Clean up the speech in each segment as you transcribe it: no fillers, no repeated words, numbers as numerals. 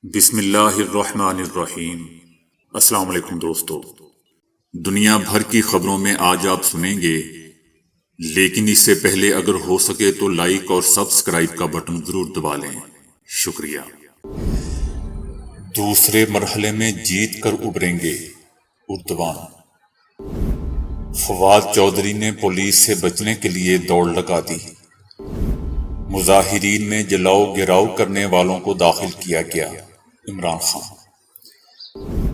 بسم اللہ الرحمن الرحیم۔ السلام علیکم دوستو، دنیا بھر کی خبروں میں آج آپ سنیں گے، لیکن اس سے پہلے اگر ہو سکے تو لائک اور سبسکرائب کا بٹن ضرور دبا لیں۔ شکریہ۔ دوسرے مرحلے میں جیت کر ابھریں گے اردوان۔ فواد چودھری نے پولیس سے بچنے کے لیے دوڑ لگا دی۔ مظاہرین میں جلاؤ گراؤ کرنے والوں کو داخل کیا گیا۔ عمران خان۔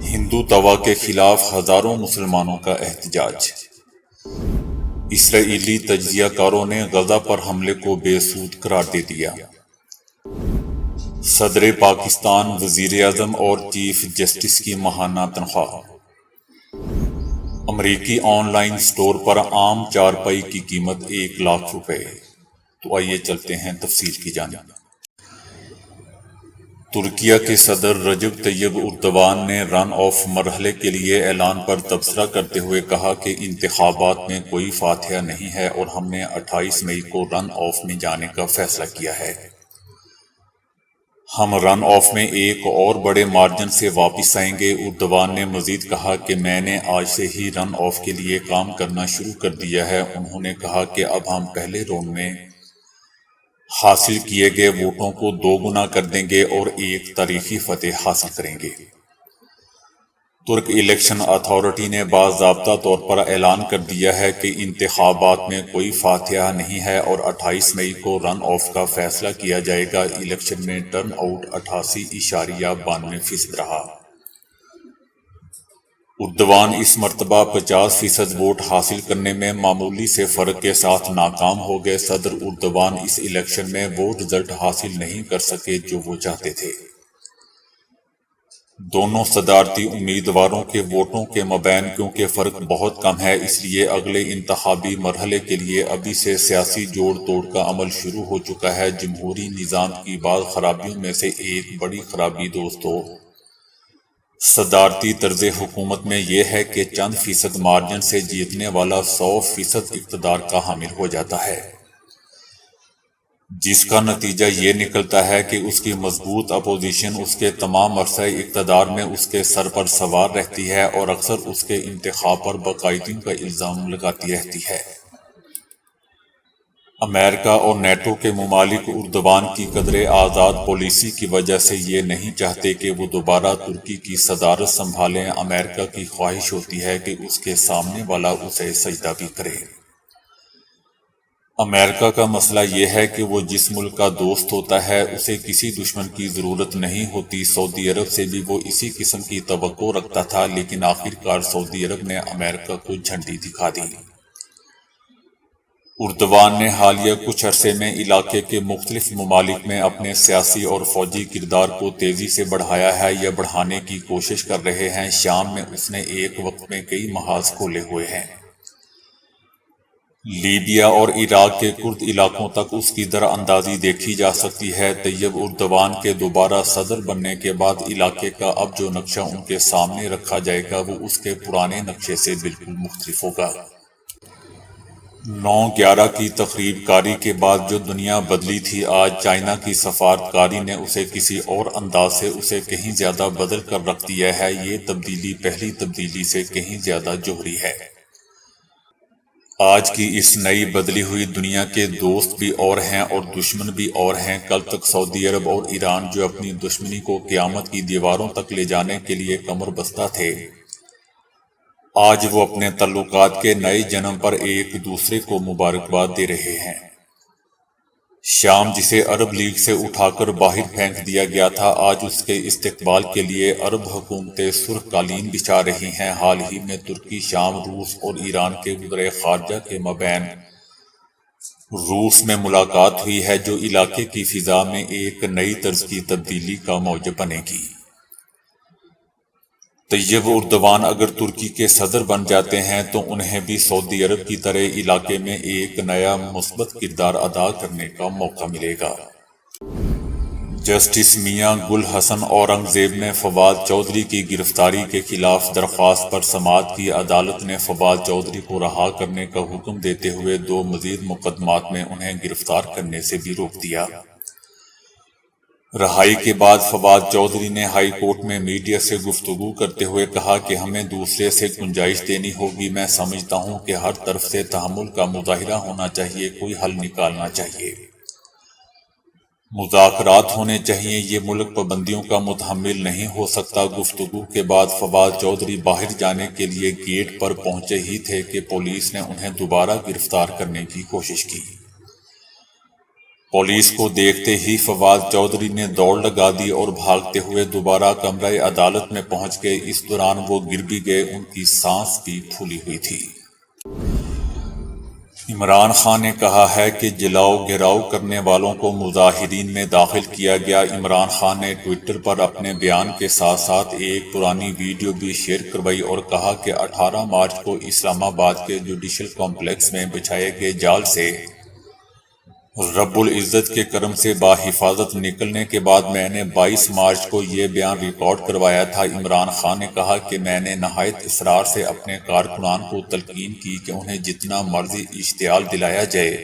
ہندو توا کے خلاف ہزاروں مسلمانوں کا احتجاج۔ اسرائیلی تجزیہ کاروں نے غزہ پر حملے کو بے سود قرار دے دیا۔ صدر پاکستان، وزیر اعظم اور چیف جسٹس کی ماہانہ تنخواہ۔ امریکی آن لائن سٹور پر عام چارپائی کی قیمت 1,00,000 روپے۔ تو آئیے چلتے ہیں تفصیل کی جانب۔ ترکیہ کے صدر رجب طیب اردوان نے رن آف مرحلے کے لیے اعلان پر تبصرہ کرتے ہوئے کہا کہ انتخابات میں کوئی فاتحہ نہیں ہے اور ہم نے 28 مئی کو رن آف میں جانے کا فیصلہ کیا ہے۔ ہم رن آف میں ایک اور بڑے مارجن سے واپس آئیں گے۔ اردوان نے مزید کہا کہ میں نے آج سے ہی رن آف کے لیے کام کرنا شروع کر دیا ہے۔ انہوں نے کہا کہ اب ہم پہلے راؤنڈ میں حاصل کیے گئے ووٹوں کو 2 گنا کر دیں گے اور ایک تاریخی فتح حاصل کریں گے۔ ترک الیکشن اتھارٹی نے باضابطہ طور پر اعلان کر دیا ہے کہ انتخابات میں کوئی فاتحہ نہیں ہے اور 28 مئی کو رن آف کا فیصلہ کیا جائے گا۔ الیکشن میں ٹرن آؤٹ 88.92% رہا۔ اردوان اس مرتبہ 50% ووٹ حاصل کرنے میں معمولی سے فرق کے ساتھ ناکام ہو گئے۔ صدر اردوان اس الیکشن میں وہ رزلٹ حاصل نہیں کر سکے جو وہ چاہتے تھے۔ دونوں صدارتی امیدواروں کے ووٹوں کے مابین کیونکہ فرق بہت کم ہے، اس لیے اگلے انتخابی مرحلے کے لیے ابھی سے سیاسی جوڑ توڑ کا عمل شروع ہو چکا ہے۔ جمہوری نظام کی بعض خرابیوں میں سے ایک بڑی خرابی دوستو صدارتی طرز حکومت میں یہ ہے کہ چند فیصد مارجن سے جیتنے والا 100% اقتدار کا حامل ہو جاتا ہے، جس کا نتیجہ یہ نکلتا ہے کہ اس کی مضبوط اپوزیشن اس کے تمام عرصہ اقتدار میں اس کے سر پر سوار رہتی ہے اور اکثر اس کے انتخاب پر باقاعدگی کا الزام لگاتی رہتی ہے۔ امریکہ اور نیٹو کے ممالک اردوان کی قدر آزاد پالیسی کی وجہ سے یہ نہیں چاہتے کہ وہ دوبارہ ترکی کی صدارت سنبھالیں۔ امریکہ کی خواہش ہوتی ہے کہ اس کے سامنے والا اسے سجدہ بھی کرے۔ امریکہ کا مسئلہ یہ ہے کہ وہ جس ملک کا دوست ہوتا ہے اسے کسی دشمن کی ضرورت نہیں ہوتی۔ سعودی عرب سے بھی وہ اسی قسم کی توقع رکھتا تھا، لیکن آخرکار سعودی عرب نے امریکہ کو جھنڈی دکھا دی۔ اردوان نے حالیہ کچھ عرصے میں علاقے کے مختلف ممالک میں اپنے سیاسی اور فوجی کردار کو تیزی سے بڑھایا ہے یا بڑھانے کی کوشش کر رہے ہیں۔ شام میں اس نے ایک وقت میں کئی محاذ کھولے ہوئے ہیں۔ لیبیا اور عراق کے کرد علاقوں تک اس کی در اندازی دیکھی جا سکتی ہے۔ طیب اردوان کے دوبارہ صدر بننے کے بعد علاقے کا اب جو نقشہ ان کے سامنے رکھا جائے گا وہ اس کے پرانے نقشے سے بالکل مختلف ہوگا۔ 9/11 کی تخریب کاری کے بعد جو دنیا بدلی تھی، آج چائنا کی سفارتکاری نے اسے کسی اور انداز سے اسے کہیں زیادہ بدل کر رکھ دیا ہے۔ یہ تبدیلی پہلی تبدیلی سے کہیں زیادہ جوہری ہے۔ آج کی اس نئی بدلی ہوئی دنیا کے دوست بھی اور ہیں اور دشمن بھی اور ہیں۔ کل تک سعودی عرب اور ایران جو اپنی دشمنی کو قیامت کی دیواروں تک لے جانے کے لیے کمر بستہ تھے، آج وہ اپنے تعلقات کے نئے جنم پر ایک دوسرے کو مبارکباد دے رہے ہیں۔ شام جسے عرب لیگ سے اٹھا کر باہر پھینک دیا گیا تھا، آج اس کے استقبال کے لیے عرب حکومتیں سرخ قالین بچھا رہی ہیں۔ حال ہی میں ترکی، شام، روس اور ایران کے وزرائے خارجہ کے مابین روس میں ملاقات ہوئی ہے، جو علاقے کی فضا میں ایک نئی طرز کی تبدیلی کا موجب بنے گی۔ طیب اردوان اگر ترکی کے صدر بن جاتے ہیں تو انہیں بھی سعودی عرب کی طرح علاقے میں ایک نیا مثبت کردار ادا کرنے کا موقع ملے گا۔ جسٹس میاں گل حسن اورنگزیب نے فواد چودھری کی گرفتاری کے خلاف درخواست پر سماعت کی۔ عدالت نے فواد چودھری کو رہا کرنے کا حکم دیتے ہوئے 2 مزید مقدمات میں انہیں گرفتار کرنے سے بھی روک دیا۔ رہائی کے بعد فواد چودھری نے ہائی کورٹ میں میڈیا سے گفتگو کرتے ہوئے کہا کہ ہمیں دوسرے سے گنجائش دینی ہوگی۔ میں سمجھتا ہوں کہ ہر طرف سے تحمل کا مظاہرہ ہونا چاہیے، کوئی حل نکالنا چاہیے، مذاکرات ہونے چاہیے، یہ ملک پابندیوں کا متحمل نہیں ہو سکتا۔ گفتگو کے بعد فواد چودھری باہر جانے کے لیے گیٹ پر پہنچے ہی تھے کہ پولیس نے انہیں دوبارہ گرفتار کرنے کی کوشش کی۔ پولیس کو دیکھتے ہی فواد چودھری نے دوڑ لگا دی اور بھاگتے ہوئے دوبارہ کمرہ عدالت میں پہنچ گئے۔ اس دوران وہ گر بھی گئے، ان کی سانس بھی پھولی ہوئی تھی۔ عمران خان نے کہا ہے کہ جلاؤ گھیراؤ کرنے والوں کو مظاہرین میں داخل کیا گیا۔ عمران خان نے ٹوئٹر پر اپنے بیان کے ساتھ ساتھ ایک پرانی ویڈیو بھی شیئر کروائی اور کہا کہ 18 مارچ کو اسلام آباد کے جوڈیشل کمپلیکس میں بچھائے گئے جال سے رب العزت کے کرم سے باحفاظت نکلنے کے بعد میں نے 22 مارچ کو یہ بیان ریکارڈ کروایا تھا۔ عمران خان نے کہا کہ میں نے نہایت اصرار سے اپنے کارکنان کو تلقین کی کہ انہیں جتنا مرضی اشتعال دلایا جائے،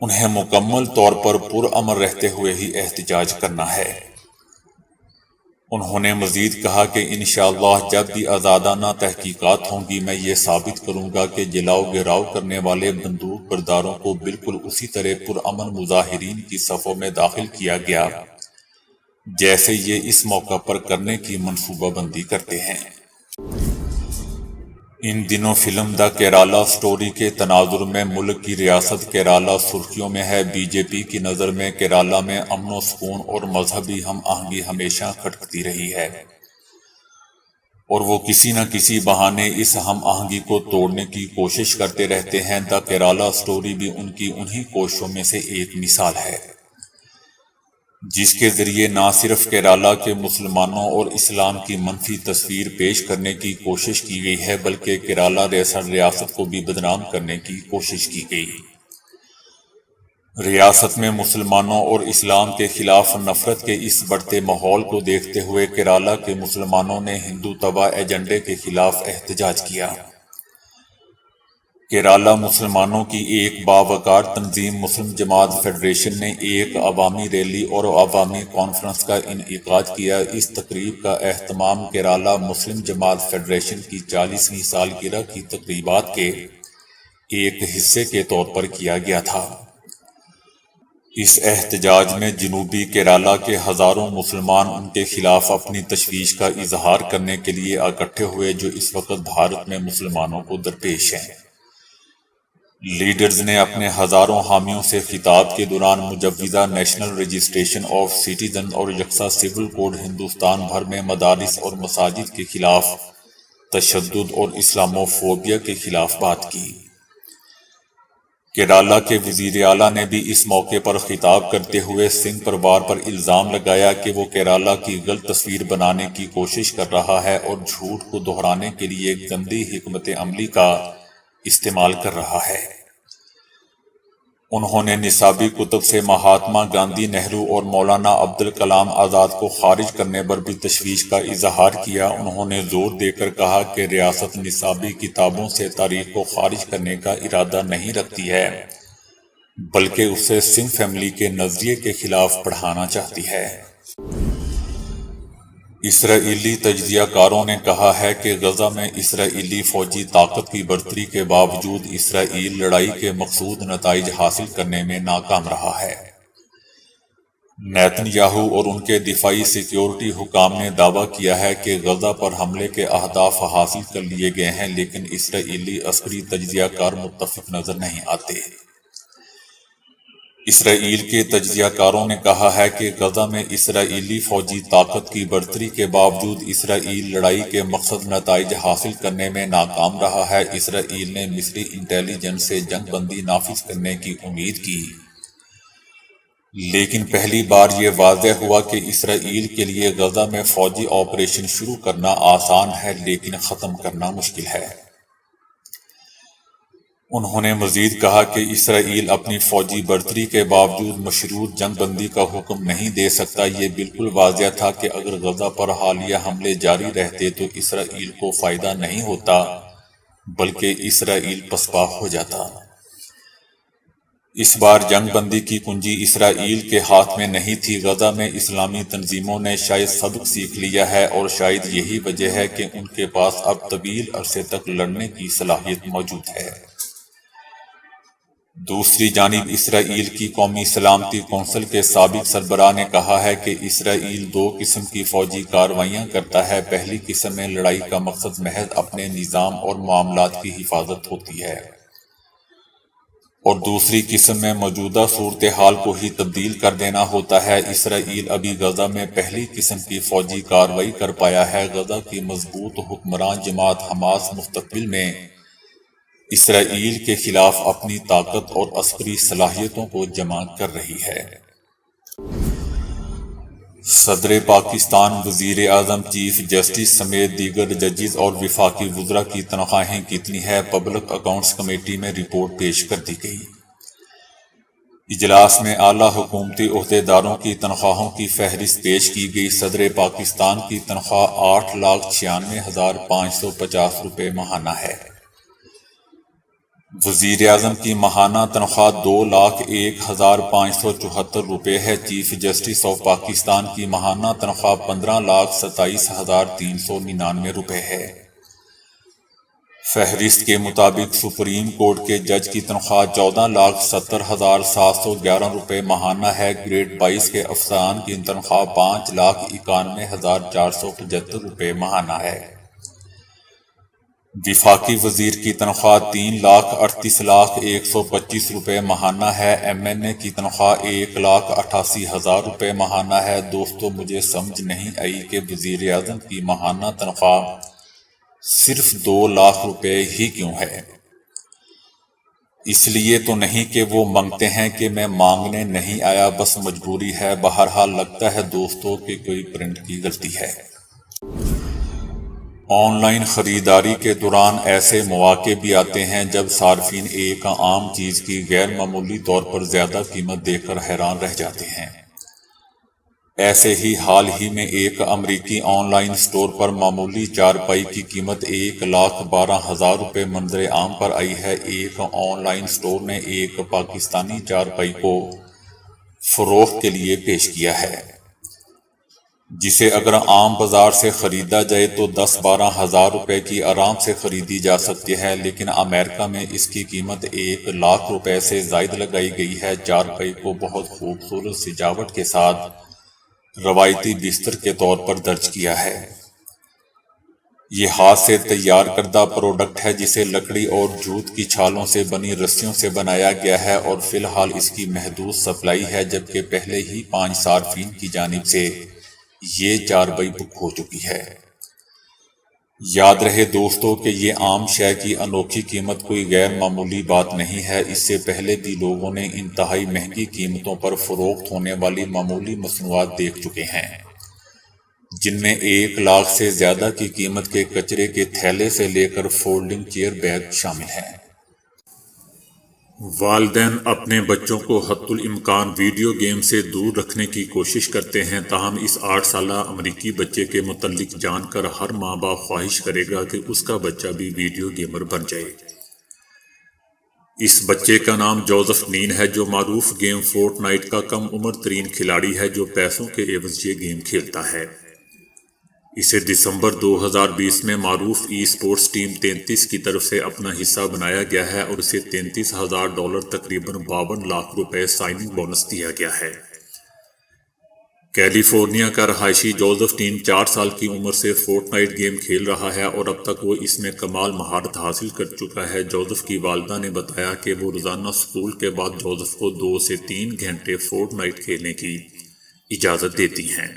انہیں مکمل طور پر پرامن رہتے ہوئے ہی احتجاج کرنا ہے۔ انہوں نے مزید کہا کہ انشاءاللہ جب بھی آزادانہ تحقیقات ہوں گی میں یہ ثابت کروں گا کہ جلاؤ گھیراؤ کرنے والے بندوق برداروں کو بالکل اسی طرح پرامن مظاہرین کی صفوں میں داخل کیا گیا جیسے یہ اس موقع پر کرنے کی منصوبہ بندی کرتے ہیں۔ ان دنوں فلم دا کیرالہ سٹوری کے تناظر میں ملک کی ریاست کیرالہ سرخیوں میں ہے۔ بی جے پی کی نظر میں کیرالہ میں امن و سکون اور مذہبی ہم آہنگی ہمیشہ کھٹکتی رہی ہے اور وہ کسی نہ کسی بہانے اس ہم آہنگی کو توڑنے کی کوشش کرتے رہتے ہیں۔ دا کیرالہ سٹوری بھی ان کی انہی کوششوں میں سے ایک مثال ہے، جس کے ذریعے نہ صرف کیرالہ کے مسلمانوں اور اسلام کی منفی تصویر پیش کرنے کی کوشش کی گئی ہے بلکہ کیرالہ ریاست کو بھی بدنام کرنے کی کوشش کی گئی۔ ریاست میں مسلمانوں اور اسلام کے خلاف نفرت کے اس بڑھتے ماحول کو دیکھتے ہوئے کیرالہ کے مسلمانوں نے ہندو تبا ایجنڈے کے خلاف احتجاج کیا۔ کیرالہ مسلمانوں کی ایک باوقار تنظیم مسلم جماعت فیڈریشن نے ایک عوامی ریلی اور عوامی کانفرنس کا انعقاد کیا۔ اس تقریب کا اہتمام کیرالہ مسلم جماعت فیڈریشن کی 40ویں سالگرہ کی تقریبات کے ایک حصے کے طور پر کیا گیا تھا۔ اس احتجاج میں جنوبی کیرالہ کے ہزاروں مسلمان ان کے خلاف اپنی تشویش کا اظہار کرنے کے لیے اکٹھے ہوئے جو اس وقت بھارت میں مسلمانوں کو درپیش ہیں۔ لیڈرز نے اپنے ہزاروں حامیوں سے خطاب کے دوران مجوزہ نیشنل رجسٹریشن آف سٹیزن اور یکساں سول کوڈ ہندوستان بھر میں مدارس اور مساجد کے خلاف تشدد اور اسلامو فوبیا کے خلاف بات کی۔ کیرالہ کے وزیر اعلیٰ نے بھی اس موقع پر خطاب کرتے ہوئے سنگھ پریوار پر الزام لگایا کہ وہ کیرالہ کی غلط تصویر بنانے کی کوشش کر رہا ہے اور جھوٹ کو دہرانے کے لیے گندی حکمت عملی کا استعمال کر رہا ہے۔ انہوں نے نصابی کتب سے مہاتما گاندھی، نہرو اور مولانا عبدالکلام آزاد کو خارج کرنے پر بھی تشویش کا اظہار کیا۔ انہوں نے زور دے کر کہا کہ ریاست نصابی کتابوں سے تاریخ کو خارج کرنے کا ارادہ نہیں رکھتی ہے بلکہ اسے سنگھ فیملی کے نظریے کے خلاف پڑھانا چاہتی ہے۔ اسرائیلی تجزیہ کاروں نے کہا ہے کہ غزہ میں اسرائیلی فوجی طاقت کی برتری کے باوجود اسرائیل لڑائی کے مقصود نتائج حاصل کرنے میں ناکام رہا ہے۔ نیتن یاہو اور ان کے دفاعی سیکیورٹی حکام نے دعویٰ کیا ہے کہ غزہ پر حملے کے اہداف حاصل کر لیے گئے ہیں لیکن اسرائیلی عسکری تجزیہ کار متفق نظر نہیں آتے۔ اسرائیل کے تجزیہ کاروں نے کہا ہے کہ غزہ میں اسرائیلی فوجی طاقت کی برتری کے باوجود اسرائیل لڑائی کے مقصد نتائج حاصل کرنے میں ناکام رہا ہے۔ اسرائیل نے مصری انٹیلی جنس سے جنگ بندی نافذ کرنے کی امید کی لیکن پہلی بار یہ واضح ہوا کہ اسرائیل کے لیے غزہ میں فوجی آپریشن شروع کرنا آسان ہے لیکن ختم کرنا مشکل ہے۔ انہوں نے مزید کہا کہ اسرائیل اپنی فوجی برتری کے باوجود مشروط جنگ بندی کا حکم نہیں دے سکتا۔ یہ بالکل واضح تھا کہ اگر غزہ پر حالیہ حملے جاری رہتے تو اسرائیل کو فائدہ نہیں ہوتا بلکہ اسرائیل پسپا ہو جاتا۔ اس بار جنگ بندی کی کنجی اسرائیل کے ہاتھ میں نہیں تھی۔ غزہ میں اسلامی تنظیموں نے شاید سبق سیکھ لیا ہے اور شاید یہی وجہ ہے کہ ان کے پاس اب طویل عرصے تک لڑنے کی صلاحیت موجود ہے۔ دوسری جانب اسرائیل کی قومی سلامتی کونسل کے سابق سربراہ نے کہا ہے کہ اسرائیل دو قسم کی فوجی کارروائیاں کرتا ہے۔ پہلی قسم میں لڑائی کا مقصد محض اپنے نظام اور معاملات کی حفاظت ہوتی ہے اور دوسری قسم میں موجودہ صورتحال کو ہی تبدیل کر دینا ہوتا ہے۔ اسرائیل ابھی غزہ میں پہلی قسم کی فوجی کارروائی کر پایا ہے۔ غزہ کی مضبوط حکمران جماعت حماس مستقبل میں اسرائیل کے خلاف اپنی طاقت اور عسکری صلاحیتوں کو جمع کر رہی ہے۔ صدر پاکستان، وزیر اعظم، چیف جسٹس سمیت دیگر ججز اور وفاقی وزراء کی تنخواہیں کتنی ہیں؟ پبلک اکاؤنٹس کمیٹی میں رپورٹ پیش کر دی گئی۔ اجلاس میں اعلیٰ حکومتی عہدیداروں کی تنخواہوں کی فہرست پیش کی گئی۔ صدر پاکستان کی تنخواہ 8,96,550 روپے ماہانہ ہے۔ وزیر اعظم کی ماہانہ تنخواہ 2,01,574 روپے ہے۔ چیف جسٹس آف پاکستان کی ماہانہ تنخواہ 15,27,399 روپے ہے۔ فہرست کے مطابق سپریم کورٹ کے جج کی تنخواہ 14,70,711 روپے ماہانہ ہے۔ گریڈ 22 کے افسران کی تنخواہ 5,91,475 روپے ماہانہ ہے۔ وفاقی وزیر کی تنخواہ 3,38,125 روپے ماہانہ ہے۔ ایم این اے کی تنخواہ 1,88,000 روپے ماہانہ ہے۔ دوستو، مجھے سمجھ نہیں آئی کہ وزیر اعظم کی ماہانہ تنخواہ صرف 2 لاکھ روپے ہی کیوں ہے؟ اس لیے تو نہیں کہ وہ مانگتے ہیں کہ میں مانگنے نہیں آیا، بس مجبوری ہے۔ بہرحال لگتا ہے دوستو کہ کوئی پرنٹ کی غلطی ہے۔ آن لائن خریداری کے دوران ایسے مواقع بھی آتے ہیں جب صارفین ایک عام چیز کی غیر معمولی طور پر زیادہ قیمت دیکھ کر حیران رہ جاتے ہیں۔ ایسے ہی حال ہی میں ایک امریکی آن لائن سٹور پر معمولی چارپائی کی قیمت 1,12,000 روپے منظر عام پر آئی ہے۔ ایک آن لائن سٹور نے ایک پاکستانی چارپائی کو فروخت کے لیے پیش کیا ہے، جسے اگر عام بازار سے خریدا جائے تو 10-12 ہزار روپے کی آرام سے خریدی جا سکتی ہے، لیکن امریکہ میں اس کی قیمت 1,00,000 روپے سے زائد لگائی گئی ہے۔ چارپائی کو بہت خوبصورت سجاوٹ کے ساتھ روایتی بستر کے طور پر درج کیا ہے۔ یہ ہاتھ سے تیار کردہ پروڈکٹ ہے جسے لکڑی اور جوت کی چھالوں سے بنی رسیوں سے بنایا گیا ہے اور فی الحال اس کی محدود سپلائی ہے، جبکہ پہلے ہی 5 صارفین کی جانب سے یہ چارپائی بک ہو چکی ہے۔ یاد رہے دوستو کہ یہ عام شے کی انوکھی قیمت کوئی غیر معمولی بات نہیں ہے۔ اس سے پہلے بھی لوگوں نے انتہائی مہنگی قیمتوں پر فروخت ہونے والی معمولی مصنوعات دیکھ چکے ہیں، جن میں 1,00,000 سے زیادہ کی قیمت کے کچرے کے تھیلے سے لے کر فولڈنگ چیئر بیگ شامل ہیں۔ والدین اپنے بچوں کو حتی الامکان ویڈیو گیم سے دور رکھنے کی کوشش کرتے ہیں، تاہم اس 8 سالہ امریکی بچے کے متعلق جان کر ہر ماں باپ خواہش کرے گا کہ اس کا بچہ بھی ویڈیو گیمر بن جائے۔ اس بچے کا نام جوزف نین ہے، جو معروف گیم فورٹ نائٹ کا کم عمر ترین کھلاڑی ہے جو پیسوں کے عوض یہ گیم کھیلتا ہے۔ اسے دسمبر 2020 میں معروف ای اسپورٹس ٹیم 33 کی طرف سے اپنا حصہ بنایا گیا ہے اور اسے $33,000 تقریباً 52 لاکھ روپے سائننگ بونس دیا گیا ہے۔ کیلیفورنیا کا رہائشی جوزف نین 4 سال کی عمر سے فورٹ نائٹ گیم کھیل رہا ہے اور اب تک وہ اس میں کمال مہارت حاصل کر چکا ہے۔ جوزف کی والدہ نے بتایا کہ وہ روزانہ اسکول کے بعد جوزف کو 2 سے 3 گھنٹے فورٹ نائٹ کھیلنے کی اجازت دیتی ہیں۔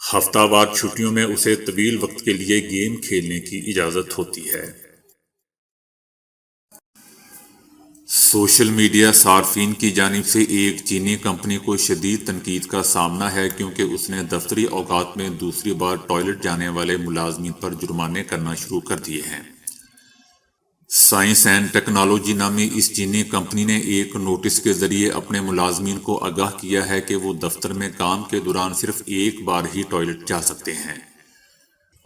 ہفتہ وار چھٹیوں میں اسے طویل وقت کے لیے گیم کھیلنے کی اجازت ہوتی ہے۔ سوشل میڈیا صارفین کی جانب سے ایک چینی کمپنی کو شدید تنقید کا سامنا ہے کیونکہ اس نے دفتری اوقات میں دوسری بار ٹوائلٹ جانے والے ملازمین پر جرمانے کرنا شروع کر دیے ہیں۔ سائنس اینڈ ٹیکنالوجی نامی اس چینی کمپنی نے ایک نوٹس کے ذریعے اپنے ملازمین کو آگاہ کیا ہے کہ وہ دفتر میں کام کے دوران صرف ایک بار ہی ٹوائلٹ جا سکتے ہیں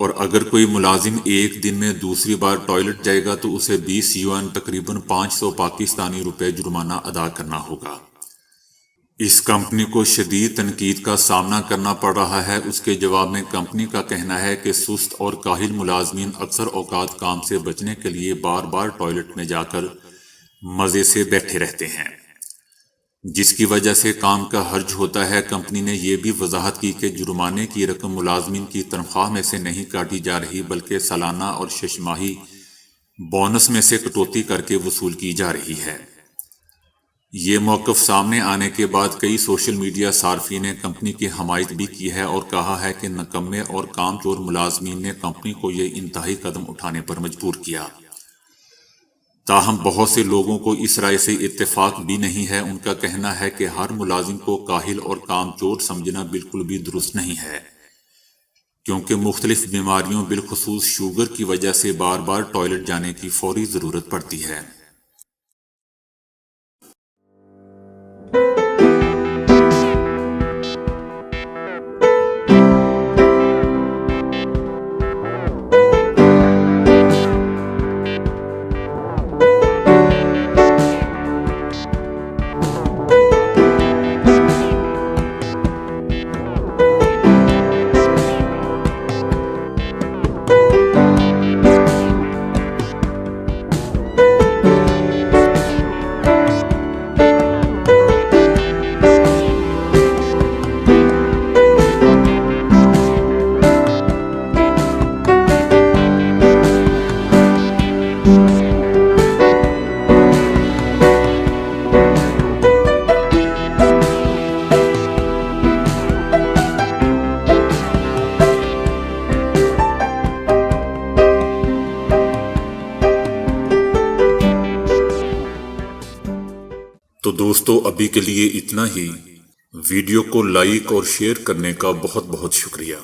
اور اگر کوئی ملازم ایک دن میں دوسری بار ٹوائلٹ جائے گا تو اسے 20 یوان تقریباً 500 پاکستانی روپے جرمانہ ادا کرنا ہوگا۔ اس کمپنی کو شدید تنقید کا سامنا کرنا پڑ رہا ہے۔ اس کے جواب میں کمپنی کا کہنا ہے کہ سست اور کاہل ملازمین اکثر اوقات کام سے بچنے کے لیے بار بار ٹوائلٹ میں جا کر مزے سے بیٹھے رہتے ہیں، جس کی وجہ سے کام کا حرج ہوتا ہے۔ کمپنی نے یہ بھی وضاحت کی کہ جرمانے کی رقم ملازمین کی تنخواہ میں سے نہیں کاٹی جا رہی بلکہ سالانہ اور شش ماہی بونس میں سے کٹوتی کر کے وصول کی جا رہی ہے۔ یہ موقف سامنے آنے کے بعد کئی سوشل میڈیا صارفین نے کمپنی کی حمایت بھی کی ہے اور کہا ہے کہ نکمے اور کام چور ملازمین نے کمپنی کو یہ انتہائی قدم اٹھانے پر مجبور کیا۔ تاہم بہت سے لوگوں کو اس رائے سے اتفاق بھی نہیں ہے۔ ان کا کہنا ہے کہ ہر ملازم کو کاہل اور کام چور سمجھنا بالکل بھی درست نہیں ہے، کیونکہ مختلف بیماریوں بالخصوص شوگر کی وجہ سے بار بار ٹوائلٹ جانے کی فوری ضرورت پڑتی ہے۔ تو دوستو ابھی کے لیے اتنا ہی۔ ویڈیو کو لائک اور شیئر کرنے کا بہت بہت شکریہ۔